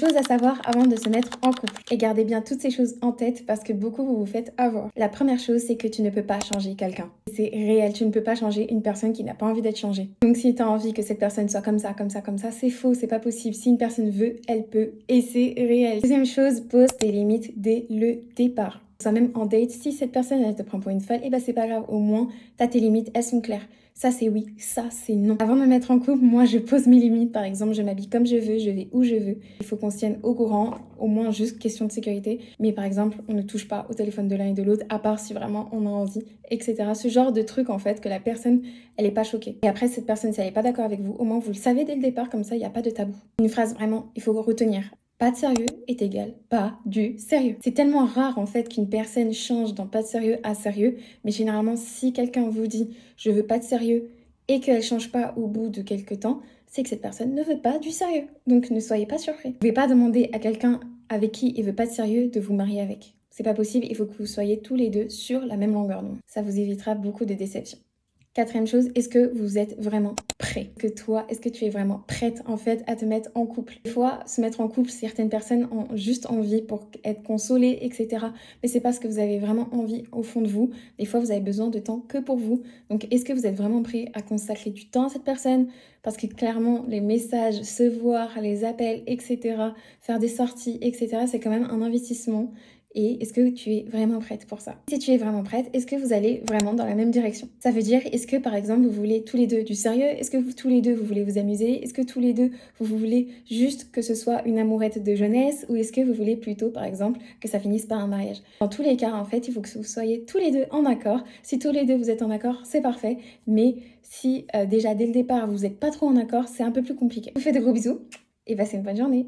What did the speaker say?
choses à savoir avant de se mettre en couple. Et gardez bien toutes ces choses en tête parce que beaucoup vous vous faites avoir. La première chose, c'est que tu ne peux pas changer quelqu'un. C'est réel, tu ne peux pas changer une personne qui n'a pas envie d'être changée. Donc si tu as envie que cette personne soit comme ça, comme ça, comme ça, c'est faux, c'est pas possible. Si une personne veut, elle peut et c'est réel. Deuxième chose, pose tes limites dès le départ. Soit même en date, si cette personne elle te prend pour une folle, et ben c'est pas grave, au moins t'as tes limites, elles sont claires. Ça c'est oui, ça c'est non. Avant de me mettre en couple, moi je pose mes limites, par exemple je m'habille comme je veux, je vais où je veux. Il faut qu'on se tienne au courant, au moins juste question de sécurité. Mais par exemple, on ne touche pas au téléphone de l'un et de l'autre, à part si vraiment on a envie, etc. Ce genre de truc en fait, que la personne, elle est pas choquée. Et après cette personne, si elle est pas d'accord avec vous, au moins vous le savez dès le départ, comme ça il n'y a pas de tabou. Une phrase vraiment, il faut retenir. Pas de sérieux est égal pas du sérieux. C'est tellement rare en fait qu'une personne change dans pas de sérieux à sérieux, mais généralement si quelqu'un vous dit je veux pas de sérieux et qu'elle change pas au bout de quelques temps, c'est que cette personne ne veut pas du sérieux. Donc ne soyez pas surpris. Vous pouvez pas demander à quelqu'un avec qui il veut pas de sérieux de vous marier avec. C'est pas possible, il faut que vous soyez tous les deux sur la même longueur d'onde. Ça vous évitera beaucoup de déceptions. Quatrième chose, est-ce que vous êtes vraiment prêt? Que toi, est-ce que tu es vraiment prête en fait à te mettre en couple? Des fois, se mettre en couple, certaines personnes ont juste envie pour être consolées, etc. Mais c'est parce que vous avez vraiment envie au fond de vous. Des fois, vous avez besoin de temps que pour vous. Donc, est-ce que vous êtes vraiment prêt à consacrer du temps à cette personne? Parce que clairement, les messages, se voir, les appels, etc., faire des sorties, etc., c'est quand même un investissement. Et est-ce que tu es vraiment prête pour ça? Si tu es vraiment prête, est-ce que vous allez vraiment dans la même direction? Ça veut dire, est-ce que par exemple, vous voulez tous les deux du sérieux? Est-ce que tous les deux, vous voulez vous amuser? Est-ce que tous les deux, vous voulez juste que ce soit une amourette de jeunesse? Ou est-ce que vous voulez plutôt, par exemple, que ça finisse par un mariage? Dans tous les cas, en fait, il faut que vous soyez tous les deux en accord. Si tous les deux, vous êtes en accord, c'est parfait. Mais si déjà, dès le départ, vous n'êtes pas trop en accord, c'est un peu plus compliqué. Je vous fais de gros bisous et passez une bonne journée.